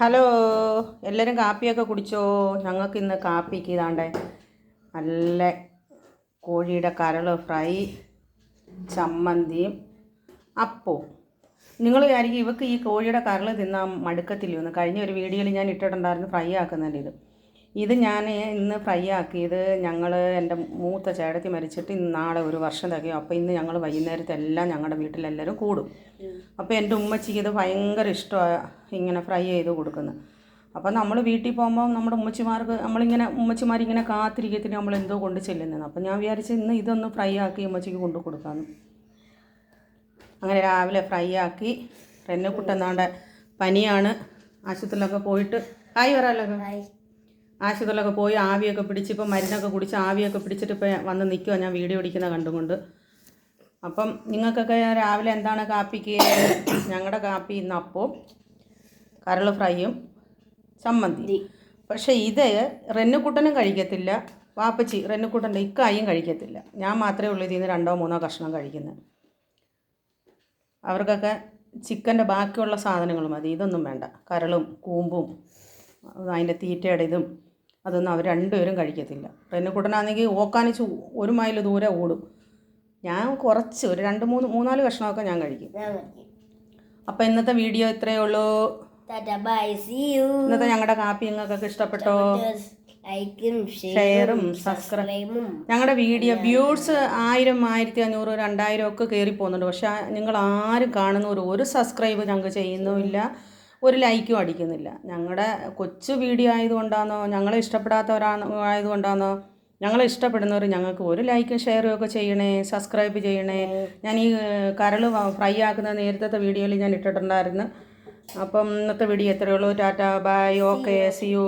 Hello, എല്ലാവരും കാപ്പിയൊക്കെ കുടിച്ചോ? ഞങ്ങൾക്ക് ഇന്ന് കാപ്പിക്ക് ഇതാണ്ടേ നല്ല കോഴിയുടെ കരൾ ഫ്രൈ, ചമ്മന്തിയും അപ്പവും. നിങ്ങൾ വിചാരിക്കും ഇവർക്ക് ഈ കോഴിയുടെ കരൾ തിന്നാൻ മടുക്കത്തില്ലെന്ന്. കഴിഞ്ഞ ഒരു വീഡിയോയിൽ ഞാൻ ഇട്ടിട്ടുണ്ടായിരുന്നു ഫ്രൈ ആക്കുന്നതിൻ്റെ ഇത് ഞാൻ ഇന്ന് ഫ്രൈ ആക്കിയത്. എൻ്റെ മൂത്ത ചേട്ടത്തി മരിച്ചിട്ട് നാളെ ഒരു വർഷം തികയും. അപ്പോൾ ഇന്ന് ഞങ്ങൾ വൈകുന്നേരത്തെല്ലാം ഞങ്ങളുടെ വീട്ടിലെല്ലാവരും കൂടും. അപ്പോൾ എൻ്റെ ഉമ്മച്ചിക്ക് ഇത് ഭയങ്കര ഇഷ്ടമാണ് ഇങ്ങനെ ഫ്രൈ ചെയ്ത് കൊടുക്കുന്നത്. അപ്പോൾ നമ്മൾ വീട്ടിൽ പോകുമ്പോൾ നമ്മുടെ ഉമ്മച്ചിമാരിങ്ങനെ കാത്തിരിക്കത്തിന് നമ്മൾ എന്തോ കൊണ്ട് ചെല്ലുന്നത്. അപ്പോൾ ഞാൻ വിചാരിച്ച് ഇന്ന് ഇതൊന്ന് ഫ്രൈ ആക്കി ഉമ്മച്ചിക്ക് കൊണ്ടു കൊടുക്കാമെന്ന്. അങ്ങനെ രാവിലെ ഫ്രൈ ആക്കി. റെന്നുക്കുട്ടെന്നാണ്ട് പനിയാണ്, ആശുപത്രിയിലൊക്കെ പോയിട്ട് വരാമല്ലോ. ആശുപത്രിയിലൊക്കെ പോയി ആവിയൊക്കെ പിടിച്ച് ഇപ്പം മരുന്നൊക്കെ കുടിച്ച് ആവിയൊക്കെ പിടിച്ചിട്ട് ഇപ്പോൾ വന്ന് നിൽക്കുക ഞാൻ വീഡിയോ പിടിക്കുന്ന കണ്ടുകൊണ്ട്. അപ്പം നിങ്ങൾക്കൊക്കെ രാവിലെ എന്താണ് കാപ്പിക്ക്? ഞങ്ങളുടെ കാപ്പി ഇന്ന് അപ്പവും കരൾ ഫ്രൈയും ചമ്മന്തി. പക്ഷേ ഇത് റെന്നുക്കുട്ടനും കഴിക്കത്തില്ല, വാപ്പച്ചി റെന്നുക്കുട്ടൻ്റെ ഇക്കായും കഴിക്കത്തില്ല. ഞാൻ മാത്രമേ ഉള്ളൂ ഇതിൽ നിന്ന് 2-3 കഷ്ണം കഴിക്കുന്നത്. അവർക്കൊക്കെ ചിക്കൻ്റെ ബാക്കിയുള്ള സാധനങ്ങൾ മതി, ഇതൊന്നും വേണ്ട. കരളും കൂമ്പും അതിൻ്റെ തീറ്റയുടെ ഇതും അതൊന്നും അവർ രണ്ടുപേരും കഴിക്കത്തില്ല. റെന്നുക്കുട്ടനാണെങ്കിൽ ഓക്കാനിച്ച് 1 മൈൽ ദൂരെ ഓടും. ഞാൻ കുറച്ച് ഒരു 2-3-4 കഷ്ണമൊക്കെ ഞാൻ കഴിക്കും. അപ്പോൾ ഇന്നത്തെ വീഡിയോ ഇത്രയേ ഉള്ളൂ. ഇന്നത്തെ ഞങ്ങളുടെ കാപ്പി നിങ്ങൾക്കൊക്കെ ഇഷ്ടപ്പെട്ടോ? ഷെയറും സബ്സ്ക്രൈബും. ഞങ്ങളുടെ വീഡിയോ വ്യൂസ് 1000, 1500, 2000 ഒക്കെ കയറി പോകുന്നുണ്ട്. പക്ഷേ നിങ്ങൾ ആരും കാണുന്ന ഒരു സബ്സ്ക്രൈബ് ഞങ്ങൾക്ക് ചെയ്യുന്നുമില്ല, ഒരു ലൈക്കും അടിക്കുന്നില്ല. ഞങ്ങളുടെ കൊച്ചു വീഡിയോ ആയതുകൊണ്ടാണോ, ഞങ്ങളെ ഇഷ്ടപ്പെടാത്തവരായതുകൊണ്ടാണോ? ഞങ്ങളെ ഇഷ്ടപ്പെടുന്നവർ ഞങ്ങൾക്ക് ഒരു ലൈക്കും ഷെയറും ഒക്കെ ചെയ്യണേ, സബ്സ്ക്രൈബ് ചെയ്യണേ. ഞാൻ ഈ കരൾ ഫ്രൈ ആക്കുന്ന നേരത്തെ വീഡിയോയിൽ ഞാൻ ഇട്ടിട്ടുണ്ടായിരുന്നു. അപ്പം ഇന്നത്തെ വീഡിയോ എത്രയേ ഉള്ളൂ. Tata, bye, okay, see U.